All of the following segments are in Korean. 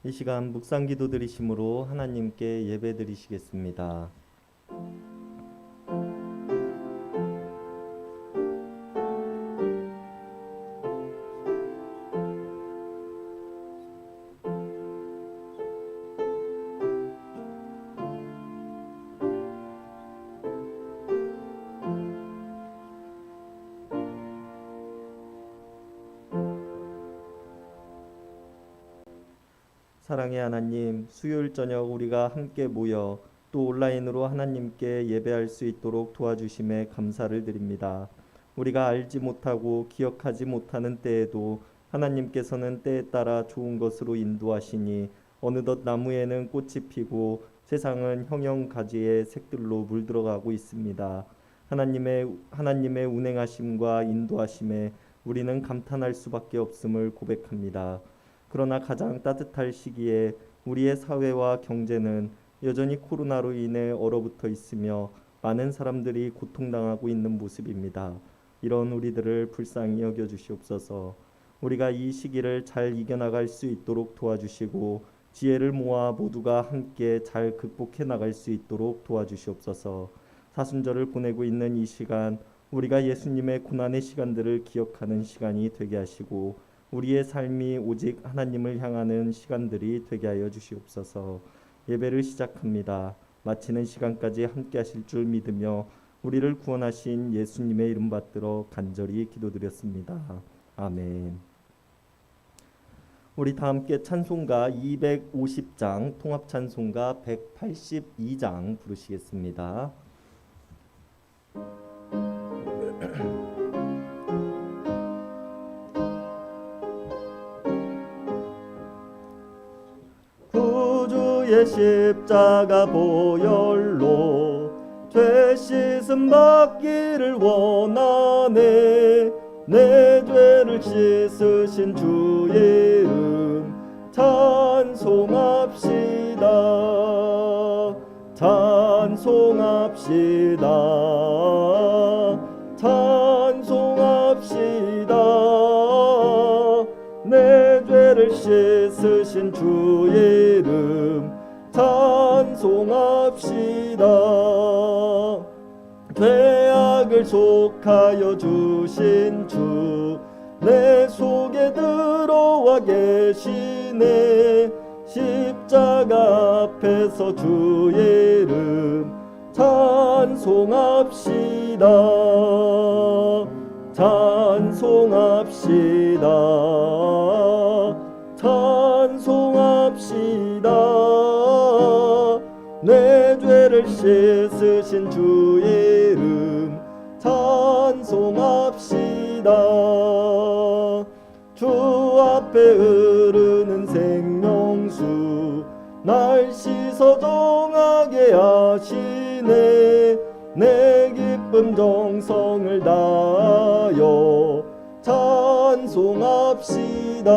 이 시간 묵상기도 드리심으로 하나님께 예배 드리시겠습니다. 사랑의 하나님, 수요일 저녁 우리가 함께 모여 또 온라인으로 하나님께 예배할 수 있도록 도와주심에 감사를 드립니다. 우리가 알지 못하고 기억하지 못하는 때에도 하나님께서는 때에 따라 좋은 것으로 인도하시니 어느덧 나무에는 꽃이 피고 세상은 형형가지의 색들로 물들어가고 있습니다. 하나님의 운행하심과 인도하심에 우리는 감탄할 수밖에 없음을 고백합니다. 그러나 가장 따뜻할 시기에 우리의 사회와 경제는 여전히 코로나로 인해 얼어붙어 있으며 많은 사람들이 고통당하고 있는 모습입니다. 이런 우리들을 불쌍히 여겨주시옵소서. 우리가 이 시기를 잘 이겨나갈 수 있도록 도와주시고 지혜를 모아 모두가 함께 잘 극복해 나갈 수 있도록 도와주시옵소서. 사순절을 보내고 있는 이 시간, 우리가 예수님의 고난의 시간들을 기억하는 시간이 되게 하시고 우리의 삶이 오직 하나님을 향하는 시간들이 되게 하여 주시옵소서. 예배를 시작합니다. 마치는 시간까지 함께 하실 줄 믿으며 우리를 구원하신 예수님의 이름 받들어 간절히 기도드렸습니다. 아멘. 우리 다 함께 찬송가 250장, 통합찬송가 182장 부르시겠습니다. 구주의 십자가 보혈로 죄 씻음 받기를 원하네. 내 죄를 씻으신 주의 이름 찬송합시다. 찬송합시다. 찬송합시다. 내 죄를 씻으신 주의 이름 찬송합시다. 죄악을 속하여 주신 주 내 속에 들어와 계시네. 십자가 앞에서 주의 이름 찬송합시다. 찬송합시다. 찬송합시다. 내 죄를 씻으신 주의 이름 찬송합시다. 주 앞에 흐르는 생명수 날 씻어 정하게 하시네. 내 기쁨 정성을 다하여 찬송합시다.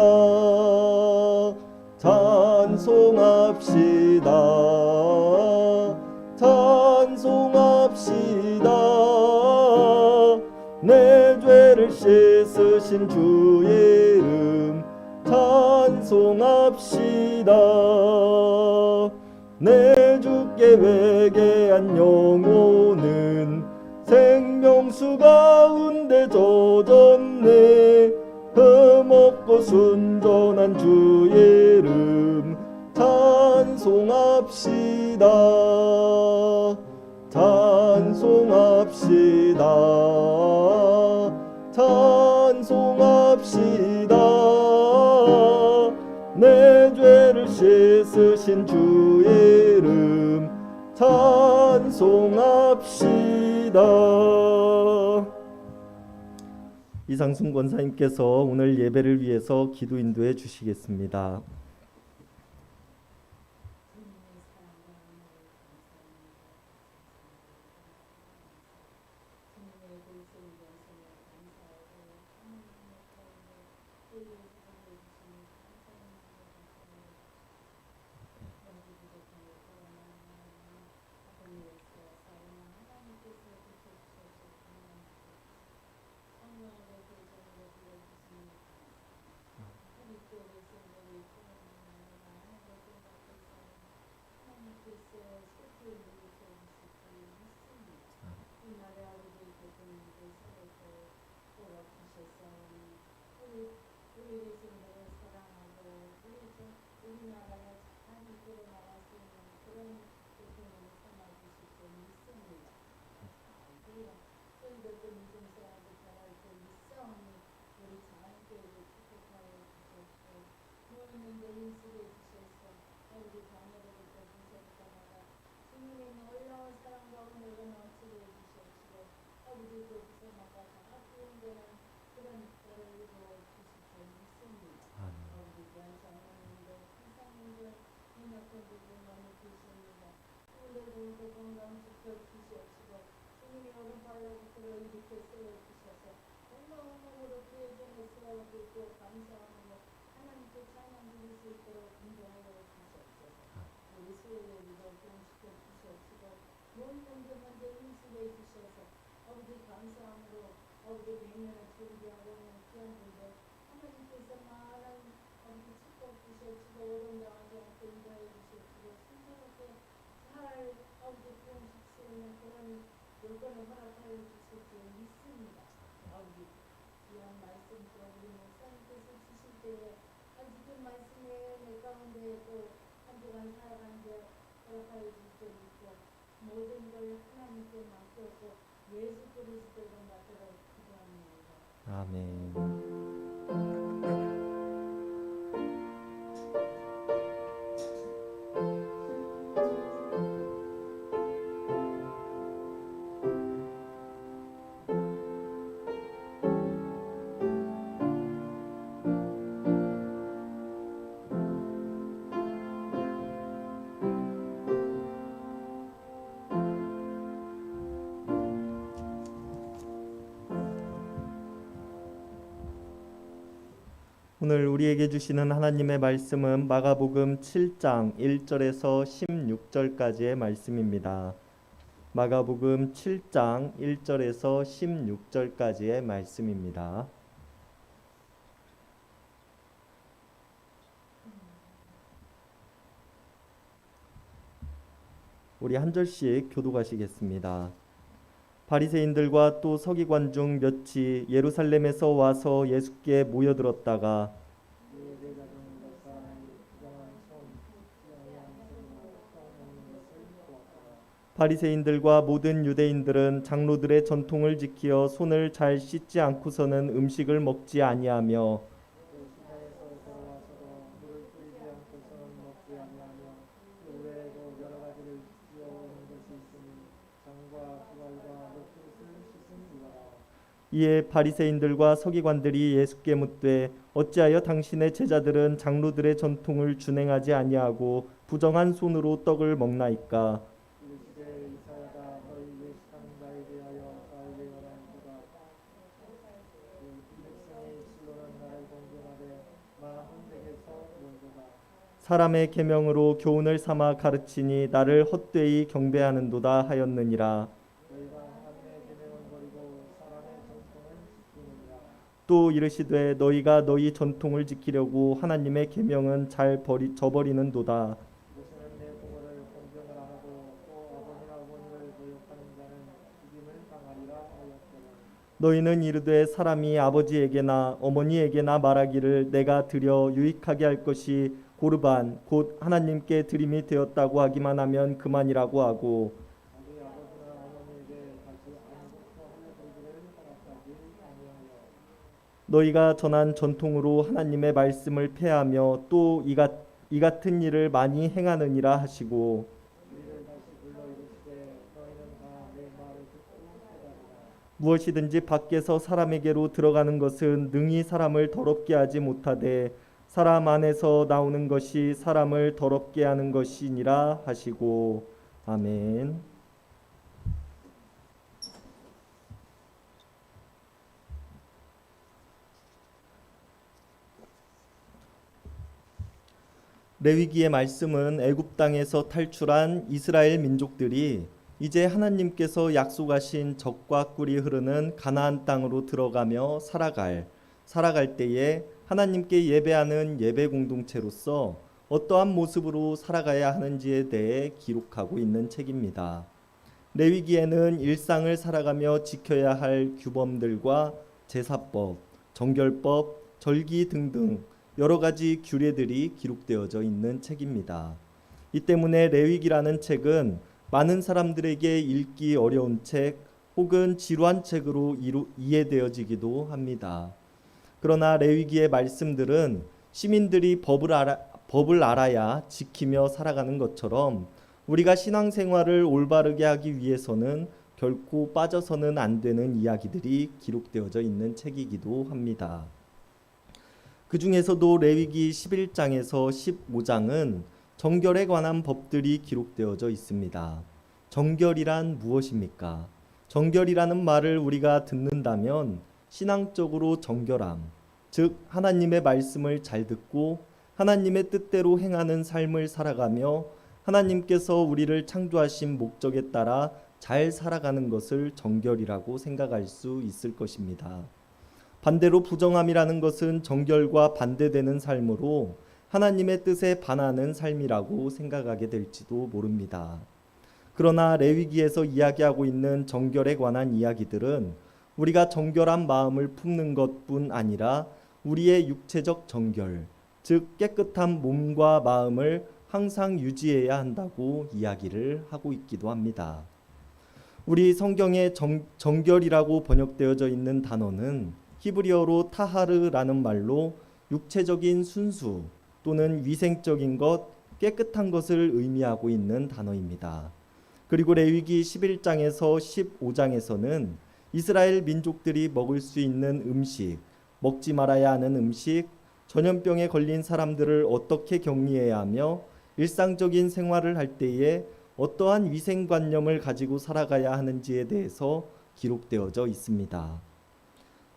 찬송합시다. 찬송합시다. 내 죄를 씻으신 주의 이름 찬송합시다. 내 주께 회개한 영혼은 생명수 가운데 젖었네. 흠없고 순전한 주의 이름 찬송합시다. 찬송합시다. 찬송합시다. 내 죄를 씻으신 주의 이름 찬송합시다. 이상순 권사님께서 오늘 예배를 위해서 기도 인도해 주시겠습니다. 아버지 자녀들을 주셨다가 주님의 놀라운 사랑과 은혜가 넘치게 해주시옵시고 아버지 거기서 나가 학교인되는 그런 때를 주십시오 믿습니다. 아버지 귀한 장로님들 선생님들 민혁 분들 많이 계십니다. 오늘도 건강 지켜 주시옵시고 주님의 오른팔로부터 이렇게 세워주셔서 온몸으로 구해전에 세워주고 감사함으로 하나님께 찬양 드릴 수 있도록 인정하여 주시옵소서. 우리 수요일에도 공식해 주시옵시고 먼저 인식해 주셔서 아버지 감사함으로 아버지 매년을 준비하고 있는 귀한 분들 하나님께서 많은 아버지 축복 주시옵시고 어른당하지 않고 인도해 주시옵시고 순조롭게 잘 아버지 공식 세우는 그런 여건을 허락하여 주실지 믿습니다. 아버지 귀한 말씀 또 우리 목사님께서 주실 때에 아버지 그 말씀에 내 가운데 또 한 주간 살아간 데 허락하여 주실 있고 모든 걸 하나님께 맡겼고 예수 그리스도로 맡도록 기도합니다. 아멘. 오늘 우리에게 주시는 하나님의 말씀은 마가복음 7장 1절에서 16절까지의 말씀입니다. 마가복음 7장 1절에서 16절까지의 말씀입니다. 우리 한 절씩 교독하시겠습니다. 바리새인들과 또 서기관 중 몇이 예루살렘에서 와서 예수께 모여들었다가 바리새인들과 모든 유대인들은 장로들의 전통을 지키어 손을 잘 씻지 않고서는 음식을 먹지 아니하며 이에 바리새인들과 서기관들이 예수께 묻되 어찌하여 당신의 제자들은 장로들의 전통을 준행하지 아니하고 부정한 손으로 떡을 먹나이까? 사람의 계명으로 교훈을 삼아 가르치니 나를 헛되이 경배하는도다 하였느니라. 또 이르시되 너희가 너희 전통을 지키려고 하나님의 계명은 잘 저버리는도다. 너희는 이르되 사람이 아버지에게나 어머니에게나 말하기를 내가 드려 유익하게 할 것이 고르반 곧 하나님께 드림이 되었다고 하기만 하면 그만이라고 하고 너희가 전한 전통으로 하나님의 말씀을 폐하며 또 이 같은 일을 많이 행하느니라 하시고 무엇이든지 밖에서 사람에게로 들어가는 것은 능히 사람을 더럽게 하지 못하되 사람 안에서 나오는 것이 사람을 더럽게 하는 것이니라 하시고 아멘. 레위기의 말씀은 애굽 땅에서 탈출한 이스라엘 민족들이 이제 하나님께서 약속하신 젖과 꿀이 흐르는 가나안 땅으로 들어가며 살아갈 때에 하나님께 예배하는 예배 공동체로서 어떠한 모습으로 살아가야 하는지에 대해 기록하고 있는 책입니다. 레위기에는 일상을 살아가며 지켜야 할 규범들과 제사법, 정결법, 절기 등등 여러 가지 규례들이 기록되어져 있는 책입니다. 이 때문에 레위기라는 책은 많은 사람들에게 읽기 어려운 책 혹은 지루한 책으로 이해되어지기도 합니다. 그러나 레위기의 말씀들은 시민들이 법을 알아야 지키며 살아가는 것처럼 우리가 신앙생활을 올바르게 하기 위해서는 결코 빠져서는 안 되는 이야기들이 기록되어져 있는 책이기도 합니다. 그 중에서도 레위기 11장에서 15장은 정결에 관한 법들이 기록되어져 있습니다. 정결이란 무엇입니까? 정결이라는 말을 우리가 듣는다면 신앙적으로 정결함, 즉 하나님의 말씀을 잘 듣고 하나님의 뜻대로 행하는 삶을 살아가며 하나님께서 우리를 창조하신 목적에 따라 잘 살아가는 것을 정결이라고 생각할 수 있을 것입니다. 반대로 부정함이라는 것은 정결과 반대되는 삶으로 하나님의 뜻에 반하는 삶이라고 생각하게 될지도 모릅니다. 그러나 레위기에서 이야기하고 있는 정결에 관한 이야기들은 우리가 정결한 마음을 품는 것뿐 아니라 우리의 육체적 정결, 즉 깨끗한 몸과 마음을 항상 유지해야 한다고 이야기를 하고 있기도 합니다. 우리 성경에 정결이라고 번역되어져 있는 단어는 히브리어로 타하르라는 말로 육체적인 순수 또는 위생적인 것, 깨끗한 것을 의미하고 있는 단어입니다. 그리고 레위기 11장에서 15장에서는 이스라엘 민족들이 먹을 수 있는 음식, 먹지 말아야 하는 음식, 전염병에 걸린 사람들을 어떻게 격리해야 하며 일상적인 생활을 할 때에 어떠한 위생관념을 가지고 살아가야 하는지에 대해서 기록되어져 있습니다.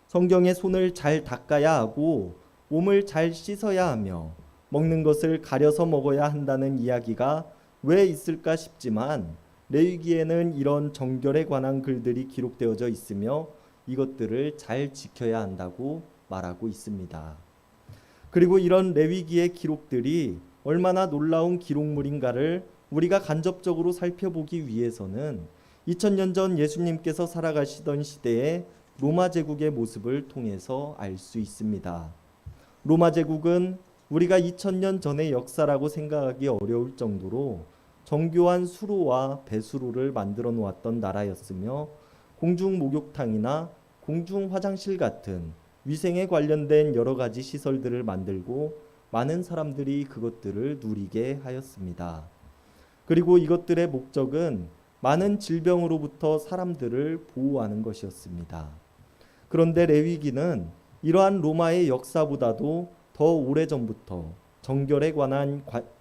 성경에 손을 잘 닦아야 하고 몸을 잘 씻어야 하며 먹는 것을 가려서 먹어야 한다는 이야기가 왜 있을까 싶지만 레위기에는 이런 정결에 관한 글들이 기록되어져 있으며 이것들을 잘 지켜야 한다고 말하고 있습니다. 그리고 이런 레위기의 기록들이 얼마나 놀라운 기록물인가를 우리가 간접적으로 살펴보기 위해서는 2000년 전 예수님께서 살아가시던 시대의 로마 제국의 모습을 통해서 알 수 있습니다. 로마 제국은 우리가 2000년 전의 역사라고 생각하기 어려울 정도로 정교한 수로와 배수로를 만들어 놓았던 나라였으며 공중 목욕탕이나 공중 화장실 같은 위생에 관련된 여러 가지 시설들을 만들고 많은 사람들이 그것들을 누리게 하였습니다. 그리고 이것들의 목적은 많은 질병으로부터 사람들을 보호하는 것이었습니다. 그런데 레위기는 이러한 로마의 역사보다도 더 오래전부터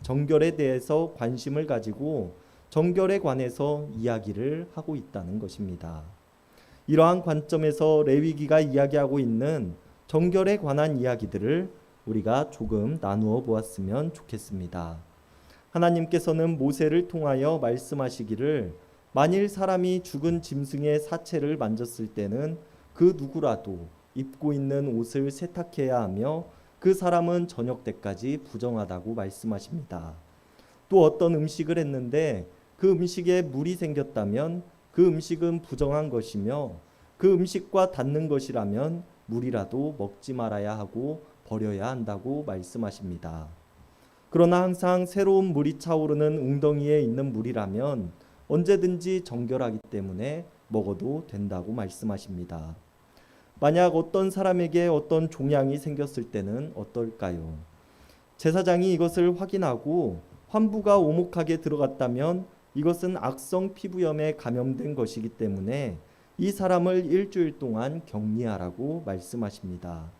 정결에 대해서 관심을 가지고 정결에 관해서 이야기를 하고 있다는 것입니다. 이러한 관점에서 레위기가 이야기하고 있는 정결에 관한 이야기들을 우리가 조금 나누어 보았으면 좋겠습니다. 하나님께서는 모세를 통하여 말씀하시기를 만일 사람이 죽은 짐승의 사체를 만졌을 때는 그 누구라도 입고 있는 옷을 세탁해야 하며 그 사람은 저녁 때까지 부정하다고 말씀하십니다. 또 어떤 음식을 했는데 그 음식에 물이 생겼다면 그 음식은 부정한 것이며 그 음식과 닿는 것이라면 물이라도 먹지 말아야 하고 버려야 한다고 말씀하십니다. 그러나 항상 새로운 물이 차오르는 웅덩이에 있는 물이라면 언제든지 정결하기 때문에 먹어도 된다고 말씀하십니다. 만약 어떤 사람에게 어떤 종양이 생겼을 때는 어떨까요? 제사장이 이것을 확인하고 환부가 오목하게 들어갔다면 이것은 악성 피부염에 감염된 것이기 때문에 이 사람을 일주일 동안 격리하라고 말씀하십니다.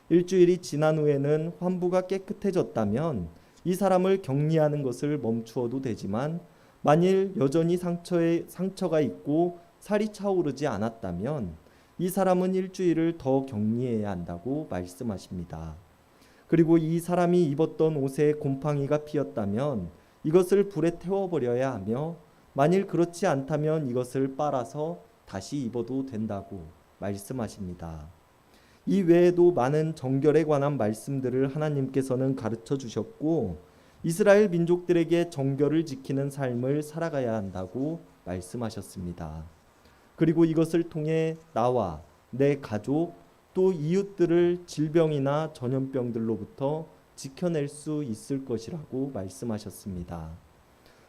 일주일이 지난 후에는 환부가 깨끗해졌다면 이 사람을 격리하는 것을 멈추어도 되지만 만일 여전히 상처가 있고 살이 차오르지 않았다면 이 사람은 일주일을 더 격리해야 한다고 말씀하십니다. 그리고 이 사람이 입었던 옷에 곰팡이가 피었다면 이것을 불에 태워버려야 하며 만일 그렇지 않다면 이것을 빨아서 다시 입어도 된다고 말씀하십니다. 이 외에도 많은 정결에 관한 말씀들을 하나님께서는 가르쳐 주셨고 이스라엘 민족들에게 정결을 지키는 삶을 살아가야 한다고 말씀하셨습니다. 그리고 이것을 통해 나와 내 가족 또 이웃들을 질병이나 전염병들로부터 지켜낼 수 있을 것이라고 말씀하셨습니다.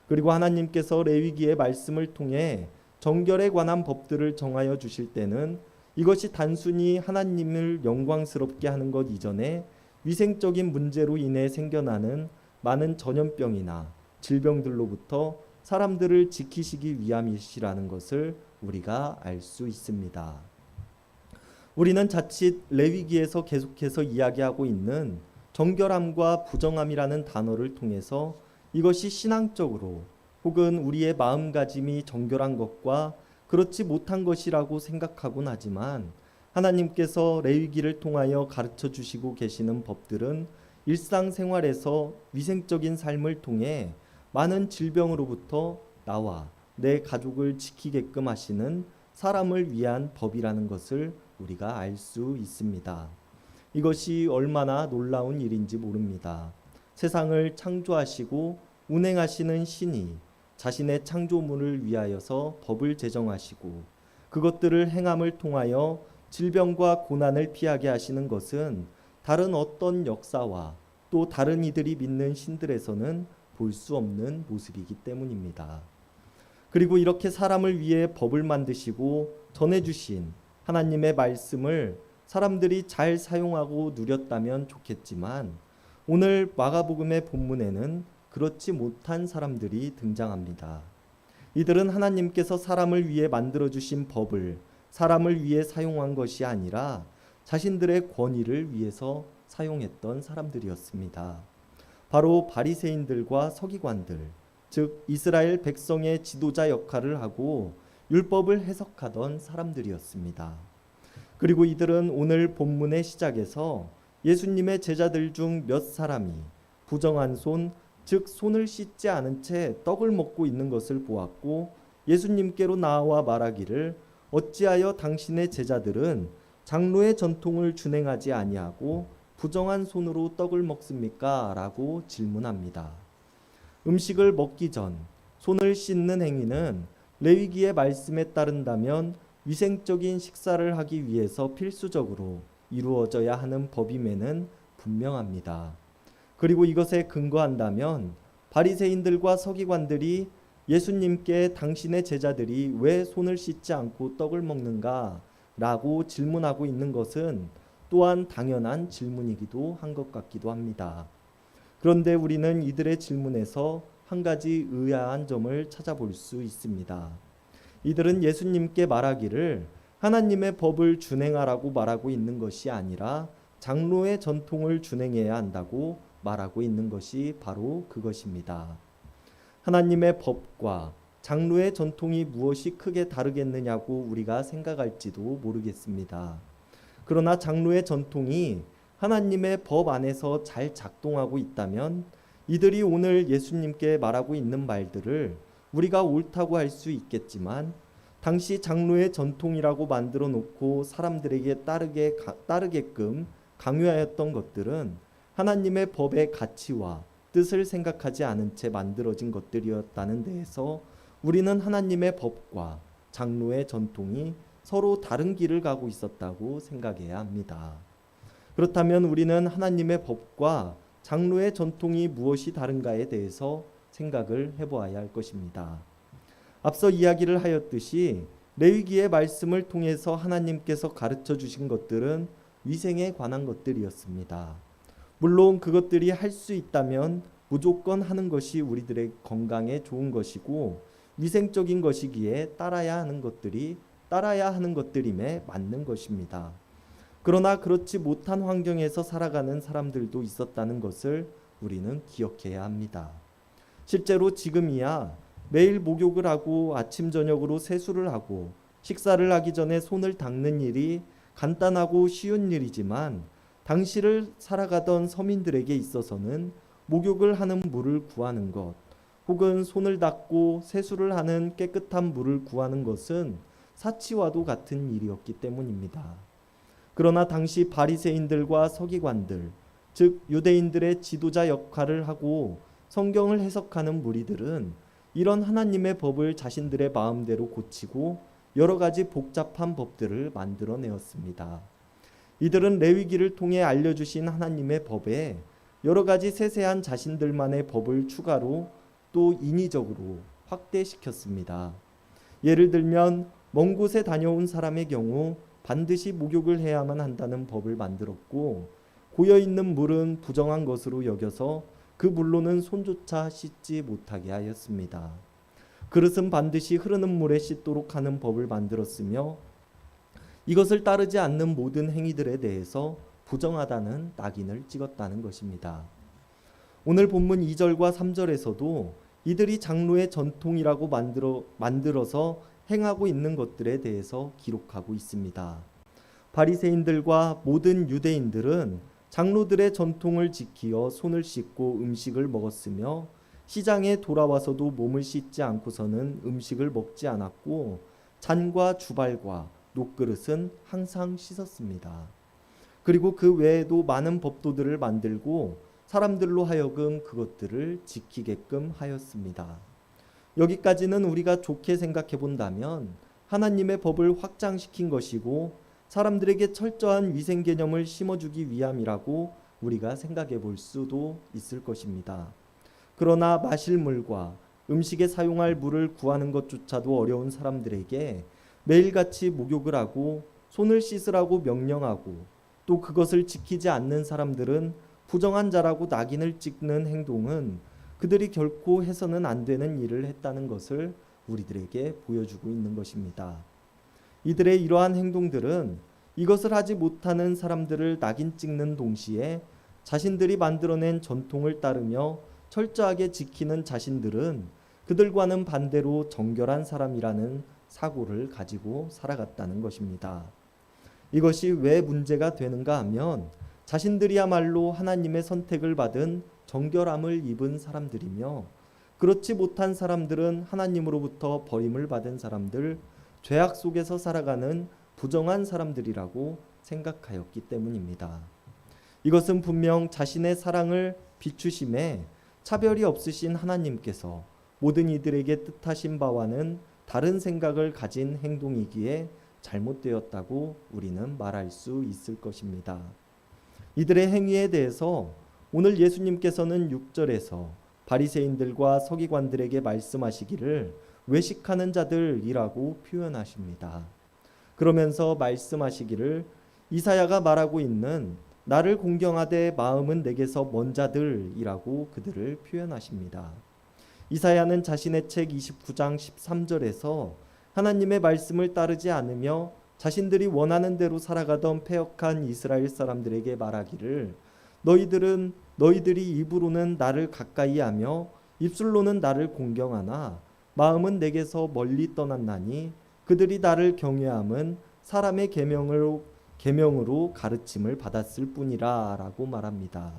그리고 하나님께서 레위기의 말씀을 통해 정결에 관한 법들을 정하여 주실 때는 이것이 단순히 하나님을 영광스럽게 하는 것 이전에 위생적인 문제로 인해 생겨나는 많은 전염병이나 질병들로부터 사람들을 지키시기 위함이시라는 것을 우리가 알 수 있습니다. 우리는 자칫 레위기에서 계속해서 이야기하고 있는 정결함과 부정함이라는 단어를 통해서 이것이 신앙적으로 혹은 우리의 마음가짐이 정결한 것과 그렇지 못한 것이라고 생각하곤 하지만 하나님께서 레위기를 통하여 가르쳐 주시고 계시는 법들은 일상생활에서 위생적인 삶을 통해 많은 질병으로부터 나와 내 가족을 지키게끔 하시는 사람을 위한 법이라는 것을 우리가 알 수 있습니다. 이것이 얼마나 놀라운 일인지 모릅니다. 세상을 창조하시고 운행하시는 신이 자신의 창조물을 위하여서 법을 제정하시고 그것들을 행함을 통하여 질병과 고난을 피하게 하시는 것은 다른 어떤 역사와 또 다른 이들이 믿는 신들에서는 볼 수 없는 모습이기 때문입니다. 그리고 이렇게 사람을 위해 법을 만드시고 전해주신 하나님의 말씀을 사람들이 잘 사용하고 누렸다면 좋겠지만 오늘 마가복음의 본문에는 그렇지 못한 사람들이 등장합니다. 이들은 하나님께서 사람을 위해 만들어주신 법을 사람을 위해 사용한 것이 아니라 자신들의 권위를 위해서 사용했던 사람들이었습니다. 바로 바리새인들과 서기관들, 즉 이스라엘 백성의 지도자 역할을 하고 율법을 해석하던 사람들이었습니다. 그리고 이들은 오늘 본문의 시작에서 예수님의 제자들 중 몇 사람이 부정한 손, 즉 손을 씻지 않은 채 떡을 먹고 있는 것을 보았고 예수님께로 나와 말하기를 어찌하여 당신의 제자들은 장로의 전통을 준행하지 아니하고 부정한 손으로 떡을 먹습니까? 라고 질문합니다. 음식을 먹기 전 손을 씻는 행위는 레위기의 말씀에 따른다면 위생적인 식사를 하기 위해서 필수적으로 이루어져야 하는 법임에는 분명합니다. 그리고 이것에 근거한다면 바리새인들과 서기관들이 예수님께 당신의 제자들이 왜 손을 씻지 않고 떡을 먹는가? 라고 질문하고 있는 것은 또한 당연한 질문이기도 한 것 같기도 합니다. 그런데 우리는 이들의 질문에서 한 가지 의아한 점을 찾아볼 수 있습니다. 이들은 예수님께 말하기를 하나님의 법을 준행하라고 말하고 있는 것이 아니라 장로의 전통을 준행해야 한다고 말하고 있는 것이 바로 그것입니다. 하나님의 법과 장로의 전통이 무엇이 크게 다르겠느냐고 우리가 생각할지도 모르겠습니다. 그러나 장로의 전통이 하나님의 법 안에서 잘 작동하고 있다면 이들이 오늘 예수님께 말하고 있는 말들을 우리가 옳다고 할 수 있겠지만 당시 장로의 전통이라고 만들어 놓고 사람들에게 따르게끔 강요하였던 것들은 하나님의 법의 가치와 뜻을 생각하지 않은 채 만들어진 것들이었다는 데에서 우리는 하나님의 법과 장로의 전통이 서로 다른 길을 가고 있었다고 생각해야 합니다. 그렇다면 우리는 하나님의 법과 장로의 전통이 무엇이 다른가에 대해서 생각을 해보아야 할 것입니다. 앞서 이야기를 하였듯이 레위기의 말씀을 통해서 하나님께서 가르쳐 주신 것들은 위생에 관한 것들이었습니다. 물론 그것들이 할 수 있다면 무조건 하는 것이 우리들의 건강에 좋은 것이고 위생적인 것이기에 따라야 하는 것들임에 맞는 것입니다. 그러나 그렇지 못한 환경에서 살아가는 사람들도 있었다는 것을 우리는 기억해야 합니다. 실제로 지금이야 매일 목욕을 하고 아침 저녁으로 세수를 하고 식사를 하기 전에 손을 닦는 일이 간단하고 쉬운 일이지만 당시를 살아가던 서민들에게 있어서는 목욕을 하는 물을 구하는 것 혹은 손을 닦고 세수를 하는 깨끗한 물을 구하는 것은 사치와도 같은 일이었기 때문입니다. 그러나 당시 바리새인들과 서기관들, 즉 유대인들의 지도자 역할을 하고 성경을 해석하는 무리들은 이런 하나님의 법을 자신들의 마음대로 고치고 여러 가지 복잡한 법들을 만들어내었습니다. 이들은 레위기를 통해 알려주신 하나님의 법에 여러 가지 세세한 자신들만의 법을 추가로 또 인위적으로 확대시켰습니다. 예를 들면 먼 곳에 다녀온 사람의 경우 반드시 목욕을 해야만 한다는 법을 만들었고 고여있는 물은 부정한 것으로 여겨서 그 물로는 손조차 씻지 못하게 하였습니다. 그릇은 반드시 흐르는 물에 씻도록 하는 법을 만들었으며 이것을 따르지 않는 모든 행위들에 대해서 부정하다는 낙인을 찍었다는 것입니다. 오늘 본문 2절과 3절에서도 이들이 장로의 전통이라고 만들어서 행하고 있는 것들에 대해서 기록하고 있습니다. 바리새인들과 모든 유대인들은 장로들의 전통을 지키어 손을 씻고 음식을 먹었으며 시장에 돌아와서도 몸을 씻지 않고서는 음식을 먹지 않았고 잔과 주발과 녹그릇은 항상 씻었습니다. 그리고 그 외에도 많은 법도들을 만들고 사람들로 하여금 그것들을 지키게끔 하였습니다. 여기까지는 우리가 좋게 생각해 본다면 하나님의 법을 확장시킨 것이고 사람들에게 철저한 위생 개념을 심어주기 위함이라고 우리가 생각해 볼 수도 있을 것입니다. 그러나 마실 물과 음식에 사용할 물을 구하는 것조차도 어려운 사람들에게 매일같이 목욕을 하고 손을 씻으라고 명령하고 또 그것을 지키지 않는 사람들은 부정한 자라고 낙인을 찍는 행동은 그들이 결코 해서는 안 되는 일을 했다는 것을 우리들에게 보여주고 있는 것입니다. 이들의 이러한 행동들은 이것을 하지 못하는 사람들을 낙인 찍는 동시에 자신들이 만들어낸 전통을 따르며 철저하게 지키는 자신들은 그들과는 반대로 정결한 사람이라는 사고를 가지고 살아갔다는 것입니다. 이것이 왜 문제가 되는가 하면 자신들이야말로 하나님의 선택을 받은 정결함을 입은 사람들이며 그렇지 못한 사람들은 하나님으로부터 버림을 받은 사람들, 죄악 속에서 살아가는 부정한 사람들이라고 생각하였기 때문입니다. 이것은 분명 자신의 사랑을 비추심에 차별이 없으신 하나님께서 모든 이들에게 뜻하신 바와는 다른 생각을 가진 행동이기에 잘못되었다고 우리는 말할 수 있을 것입니다. 이들의 행위에 대해서 오늘 예수님께서는 6절에서 바리새인들과 서기관들에게 말씀하시기를 외식하는 자들이라고 표현하십니다. 그러면서 말씀하시기를 이사야가 말하고 있는 나를 공경하되 마음은 내게서 먼 자들이라고 그들을 표현하십니다. 이사야는 자신의 책 29장 13절에서 하나님의 말씀을 따르지 않으며 자신들이 원하는 대로 살아가던 패역한 이스라엘 사람들에게 말하기를 너희들이 입으로는 나를 가까이하며 입술로는 나를 공경하나 마음은 내게서 멀리 떠났나니 그들이 나를 경외함은 사람의 계명으로 가르침을 받았을 뿐이라 라고 말합니다.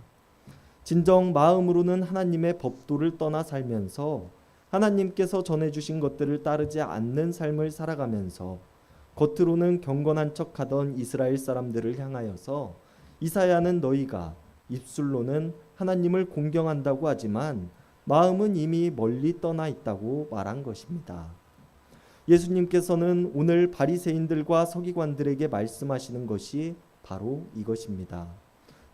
진정 마음으로는 하나님의 법도를 떠나 살면서 하나님께서 전해주신 것들을 따르지 않는 삶을 살아가면서 겉으로는 경건한 척하던 이스라엘 사람들을 향하여서 이사야는 너희가 입술로는 하나님을 공경한다고 하지만 마음은 이미 멀리 떠나 있다고 말한 것입니다. 예수님께서는 오늘 바리새인들과 서기관들에게 말씀하시는 것이 바로 이것입니다.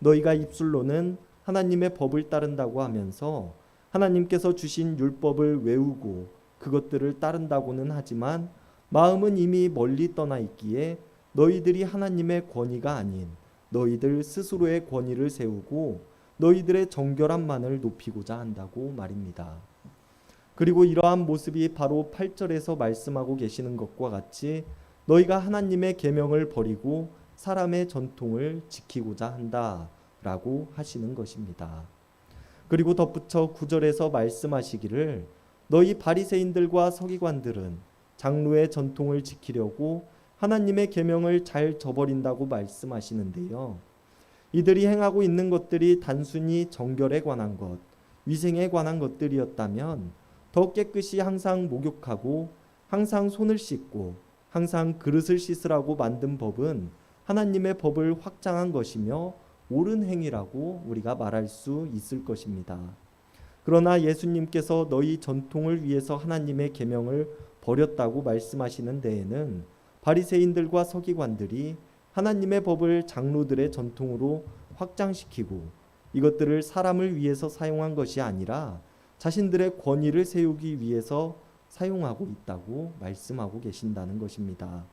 너희가 입술로는 하나님의 법을 따른다고 하면서 하나님께서 주신 율법을 외우고 그것들을 따른다고는 하지만 마음은 이미 멀리 떠나 있기에 너희들이 하나님의 권위가 아닌 너희들 스스로의 권위를 세우고 너희들의 정결함만을 높이고자 한다고 말입니다. 그리고 이러한 모습이 바로 8절에서 말씀하고 계시는 것과 같이 너희가 하나님의 계명을 버리고 사람의 전통을 지키고자 한다라고 하시는 것입니다. 그리고 덧붙여 9절에서 말씀하시기를 너희 바리새인들과 서기관들은 장로의 전통을 지키려고 하나님의 계명을 잘 저버린다고 말씀하시는데요. 이들이 행하고 있는 것들이 단순히 정결에 관한 것, 위생에 관한 것들이었다면 더 깨끗이 항상 목욕하고 항상 손을 씻고 항상 그릇을 씻으라고 만든 법은 하나님의 법을 확장한 것이며 옳은 행위라고 우리가 말할 수 있을 것입니다. 그러나 예수님께서 너희 전통을 위해서 하나님의 계명을 버렸다고 말씀하시는 데에는 바리새인들과 서기관들이 하나님의 법을 장로들의 전통으로 확장시키고 이것들을 사람을 위해서 사용한 것이 아니라 자신들의 권위를 세우기 위해서 사용하고 있다고 말씀하고 계신다는 것입니다.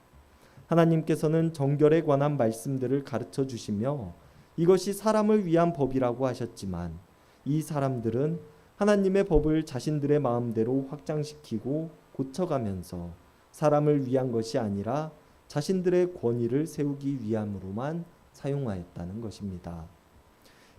하나님께서는 정결에 관한 말씀들을 가르쳐 주시며 이것이 사람을 위한 법이라고 하셨지만 이 사람들은 하나님의 법을 자신들의 마음대로 확장시키고 고쳐가면서 사람을 위한 것이 아니라 자신들의 권위를 세우기 위함으로만 사용하였다는 것입니다.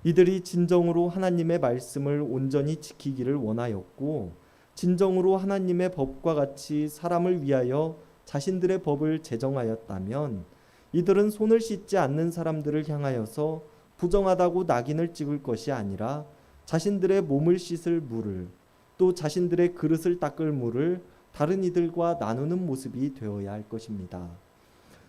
이들이 진정으로 하나님의 말씀을 온전히 지키기를 원하였고 진정으로 하나님의 법과 같이 사람을 위하여 자신들의 법을 제정하였다면 이들은 손을 씻지 않는 사람들을 향하여서 부정하다고 낙인을 찍을 것이 아니라 자신들의 몸을 씻을 물을 또 자신들의 그릇을 닦을 물을 다른 이들과 나누는 모습이 되어야 할 것입니다.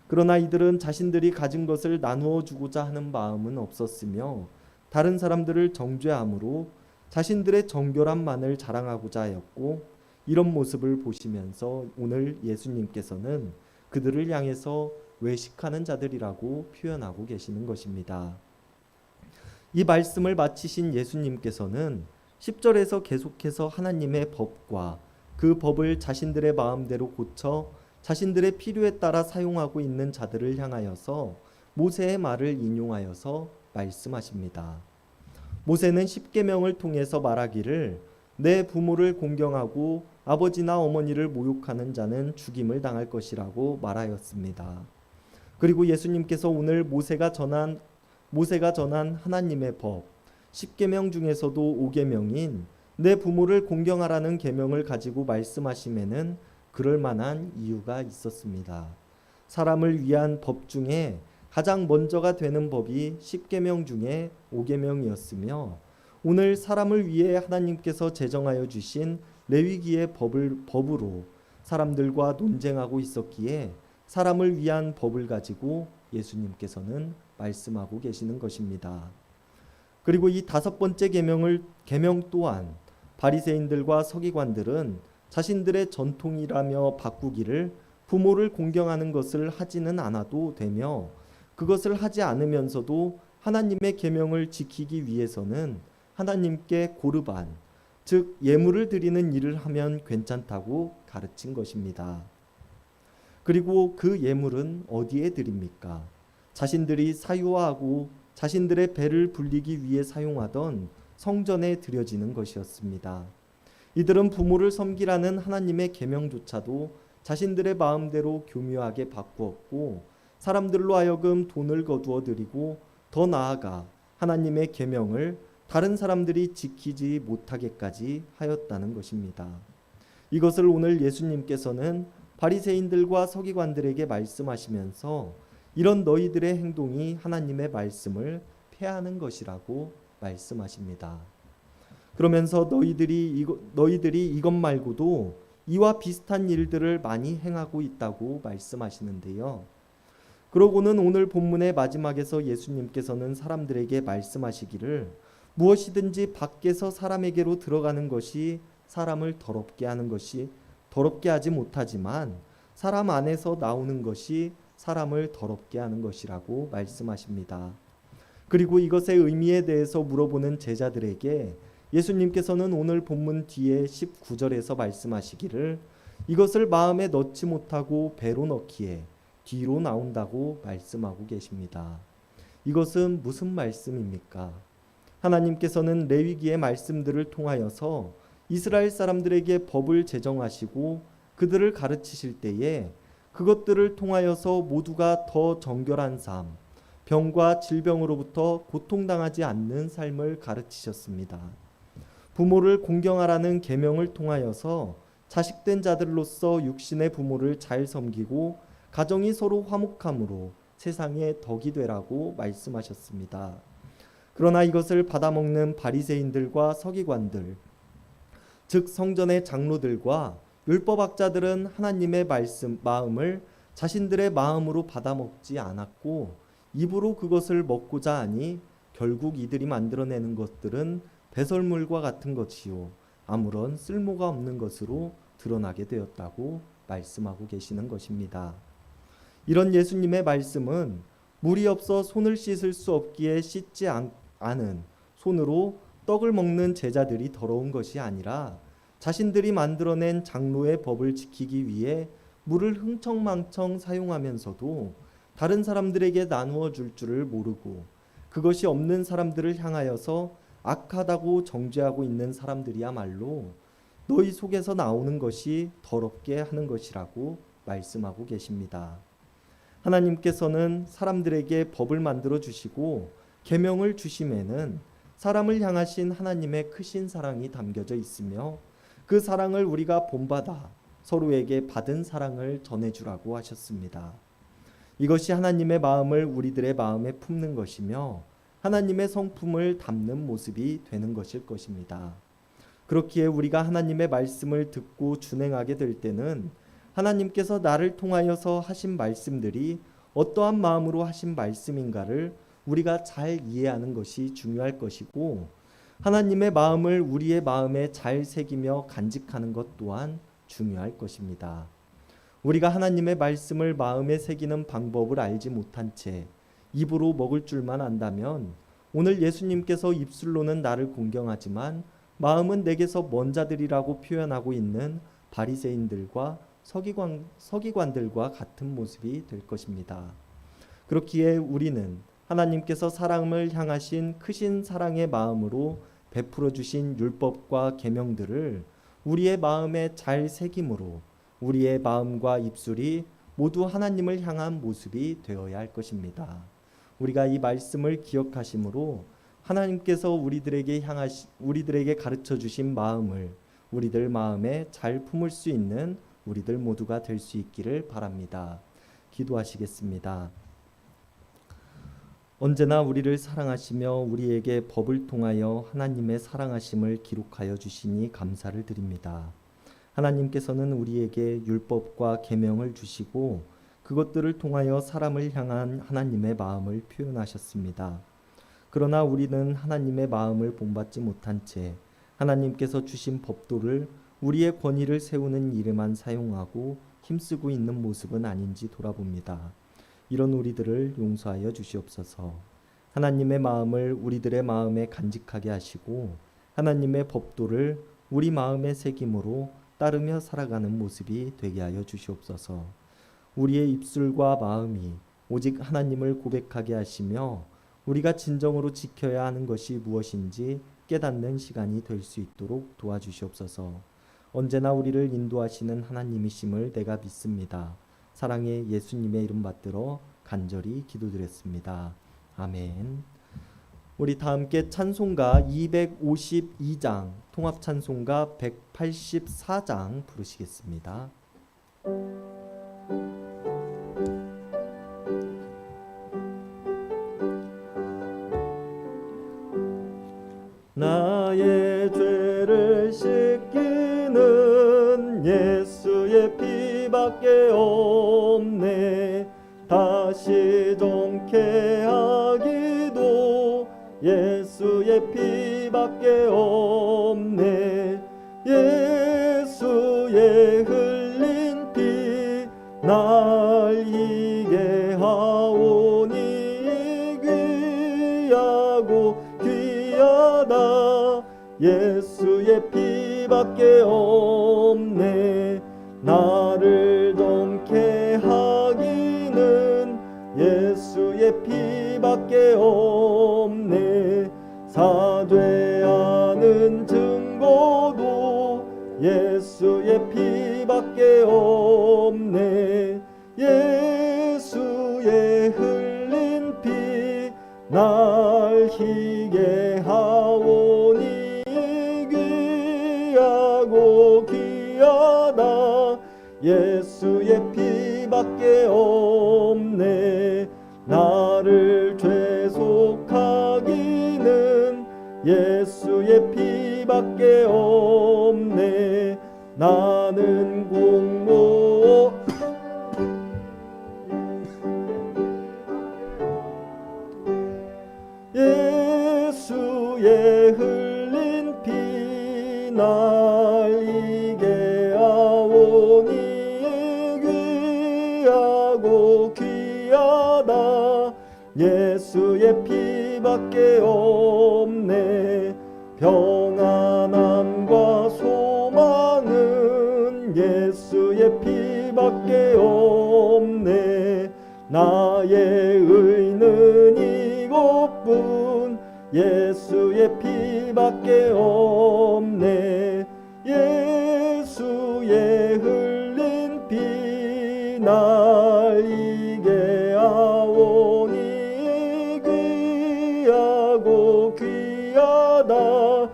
그러나 이들은 자신들이 가진 것을 나누어 주고자 하는 마음은 없었으며 다른 사람들을 정죄함으로 자신들의 정결함만을 자랑하고자 하였고 이런 모습을 보시면서 오늘 예수님께서는 그들을 향해서 외식하는 자들이라고 표현하고 계시는 것입니다. 이 말씀을 마치신 예수님께서는 10절에서 계속해서 하나님의 법과 그 법을 자신들의 마음대로 고쳐 자신들의 필요에 따라 사용하고 있는 자들을 향하여서 모세의 말을 인용하여서 말씀하십니다. 모세는 십계명을 통해서 말하기를 내 부모를 공경하고 아버지나 어머니를 모욕하는 자는 죽임을 당할 것이라고 말하였습니다. 그리고 예수님께서 오늘 모세가 전한 하나님의 법, 십계명 중에서도 5계명인 내 부모를 공경하라는 계명을 가지고 말씀하심에는 그럴 만한 이유가 있었습니다. 사람을 위한 법 중에 가장 먼저가 되는 법이 십계명 중에 5계명이었으며 오늘 사람을 위해 하나님께서 제정하여 주신 레위기의 법으로 사람들과 논쟁하고 있었기에 사람을 위한 법을 가지고 예수님께서는 말씀하고 계시는 것입니다. 그리고 이 5번째 계명 또한 바리새인들과 서기관들은 자신들의 전통이라며 바꾸기를 부모를 공경하는 것을 하지는 않아도 되며 그것을 하지 않으면서도 하나님의 계명을 지키기 위해서는 하나님께 고르반, 즉 예물을 드리는 일을 하면 괜찮다고 가르친 것입니다. 그리고 그 예물은 어디에 드립니까? 자신들이 사유하고 자신들의 배를 불리기 위해 사용하던 성전에 드려지는 것이었습니다. 이들은 부모를 섬기라는 하나님의 계명조차도 자신들의 마음대로 교묘하게 바꾸었고 사람들로 하여금 돈을 거두어 드리고 더 나아가 하나님의 계명을 다른 사람들이 지키지 못하게까지 하였다는 것입니다. 이것을 오늘 예수님께서는 바리새인들과 서기관들에게 말씀하시면서 이런 너희들의 행동이 하나님의 말씀을 폐하는 것이라고 말씀하십니다. 그러면서 너희들이 이것 말고도 이와 비슷한 일들을 많이 행하고 있다고 말씀하시는데요. 그러고는 오늘 본문의 마지막에서 예수님께서는 사람들에게 말씀하시기를 무엇이든지 밖에서 사람에게로 들어가는 것이 사람을 더럽게 하지 못하지만 사람 안에서 나오는 것이 사람을 더럽게 하는 것이라고 말씀하십니다. 그리고 이것의 의미에 대해서 물어보는 제자들에게 예수님께서는 오늘 본문 뒤에 19절에서 말씀하시기를 이것을 마음에 넣지 못하고 배로 넣기에 뒤로 나온다고 말씀하고 계십니다. 이것은 무슨 말씀입니까? 하나님께서는 레위기의 말씀들을 통하여서 이스라엘 사람들에게 법을 제정하시고 그들을 가르치실 때에 그것들을 통하여서 모두가 더 정결한 삶, 병과 질병으로부터 고통당하지 않는 삶을 가르치셨습니다. 부모를 공경하라는 계명을 통하여서 자식된 자들로서 육신의 부모를 잘 섬기고 가정이 서로 화목함으로 세상의 덕이 되라고 말씀하셨습니다. 그러나 이것을 받아먹는 바리새인들과 서기관들, 즉 성전의 장로들과 율법학자들은 하나님의 마음을 자신들의 마음으로 받아먹지 않았고 입으로 그것을 먹고자 하니 결국 이들이 만들어내는 것들은 배설물과 같은 것이요 아무런 쓸모가 없는 것으로 드러나게 되었다고 말씀하고 계시는 것입니다. 이런 예수님의 말씀은 물이 없어 손을 씻을 수 없기에 씻지 않은 손으로 떡을 먹는 제자들이 더러운 것이 아니라 자신들이 만들어낸 장로의 법을 지키기 위해 물을 흥청망청 사용하면서도 다른 사람들에게 나누어 줄 줄을 모르고 그것이 없는 사람들을 향하여서 악하다고 정죄하고 있는 사람들이야말로 너희 속에서 나오는 것이 더럽게 하는 것이라고 말씀하고 계십니다. 하나님께서는 사람들에게 법을 만들어 주시고 계명을 주심에는 사람을 향하신 하나님의 크신 사랑이 담겨져 있으며 그 사랑을 우리가 본받아 서로에게 받은 사랑을 전해주라고 하셨습니다. 이것이 하나님의 마음을 우리들의 마음에 품는 것이며 하나님의 성품을 담는 모습이 되는 것일 것입니다. 그렇기에 우리가 하나님의 말씀을 듣고 준행하게 될 때는 하나님께서 나를 통하여서 하신 말씀들이 어떠한 마음으로 하신 말씀인가를 우리가 잘 이해하는 것이 중요할 것이고, 하나님의 마음을 우리의 마음에 잘 새기며 간직하는 것 또한 중요할 것입니다. 우리가 하나님의 말씀을 마음에 새기는 방법을 알지 못한 채 입으로 먹을 줄만 안다면 오늘 예수님께서 입술로는 나를 공경하지만 마음은 내게서 먼 자들이라고 표현하고 있는 바리새인들과 서기관들과 같은 모습이 될 것입니다. 그렇기에 우리는 하나님께서 사람을 향하신 크신 사랑의 마음으로 베풀어 주신 율법과 계명들을 우리의 마음에 잘 새김으로 우리의 마음과 입술이 모두 하나님을 향한 모습이 되어야 할 것입니다. 우리가 이 말씀을 기억하심으로 하나님께서 우리들에게 가르쳐 주신 마음을 우리들 마음에 잘 품을 수 있는 우리들 모두가 될 수 있기를 바랍니다. 기도하시겠습니다. 언제나 우리를 사랑하시며 우리에게 법을 통하여 하나님의 사랑하심을 기록하여 주시니 감사를 드립니다. 하나님께서는 우리에게 율법과 계명을 주시고 그것들을 통하여 사람을 향한 하나님의 마음을 표현하셨습니다. 그러나 우리는 하나님의 마음을 본받지 못한 채 하나님께서 주신 법도를 우리의 권위를 세우는 일에만 사용하고 힘쓰고 있는 모습은 아닌지 돌아봅니다. 이런 우리들을 용서하여 주시옵소서. 하나님의 마음을 우리들의 마음에 간직하게 하시고 하나님의 법도를 우리 마음에 새김으로 따르며 살아가는 모습이 되게 하여 주시옵소서. 우리의 입술과 마음이 오직 하나님을 고백하게 하시며 우리가 진정으로 지켜야 하는 것이 무엇인지 깨닫는 시간이 될 수 있도록 도와주시옵소서. 언제나 우리를 인도하시는 하나님이심을 내가 믿습니다. 사랑의 예수님의 이름 받들어 간절히 기도드렸습니다. 아멘. 우리 다 함께 찬송가 252장, 통합 찬송가 184장 부르시겠습니다. 나의 죄를 씻기는 예수의 피밖에 없네. 다시 정케 하기도 예수의 피밖에 없네. 예수의 흘린 피 날 희게 하오니 귀하고 귀하다. 예수의 피밖에 없네. 나를 정케 하기는 예수의 피밖에 없네. 사죄하는 증거도 예수의 피밖에 없네. 예수의 흘린 피 날 희게 하오니 귀하고 귀하다. 예수의 피밖에 없네. 나를 죄속하기는 예수의 피밖에 없네. 나는 공모 예수의 흘린 피 날 희게 하오니 귀하고 귀하다. 예수의 피밖에 없네. 평안함과 소망은 예수의 피밖에 없네. 나의 의는 이것뿐 예수의 피 피밖에 없네. 예수의 흘린 피 날 이게 하오니 귀하고 귀하다.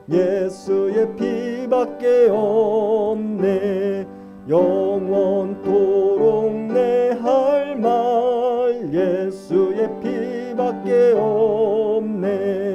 예수의 피밖에 없네. 영원토록 내 할 말 예수의 피밖에 없네.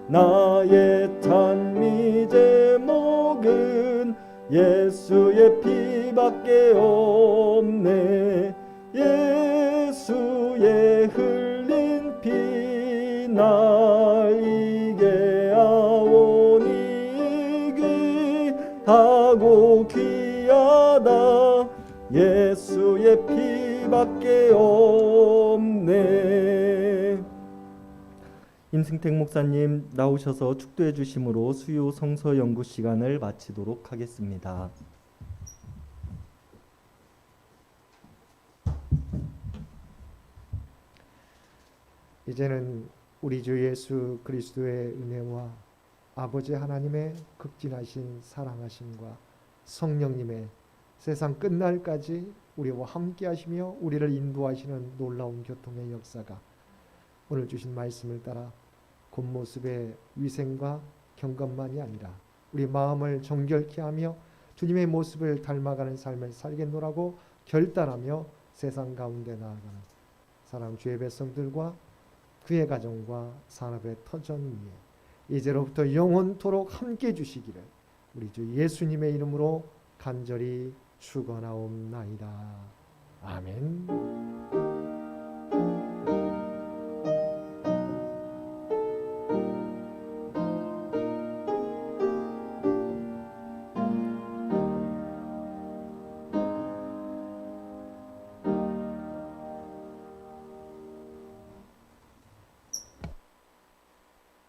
나의 찬미 제목은 예수의 피밖에 없네. 예수의 흘린 피 날 이게 하오니 귀하고 귀하다. 예수의 피밖에 없네. 임승택 목사님 나오셔서 축도해 주심으로 수요 성서 연구 시간을 마치도록 하겠습니다. 이제는 우리 주 예수 그리스도의 은혜와 아버지 하나님의 극진하신 사랑하심과 성령님의 세상 끝날까지 우리와 함께 하시며 우리를 인도하시는 놀라운 교통의 역사가 오늘 주신 말씀을 따라 겉모습의 위생과 경건만이 아니라 우리 마음을 정결케 하며 주님의 모습을 닮아가는 삶을 살겠노라고 결단하며 세상 가운데 나아가는 사랑 주의 백성들과 그의 가정과 산업의 터전 위에 이제로부터 영원토록 함께 주시기를 우리 주 예수님의 이름으로 간절히 축원하옵나이다. 아멘.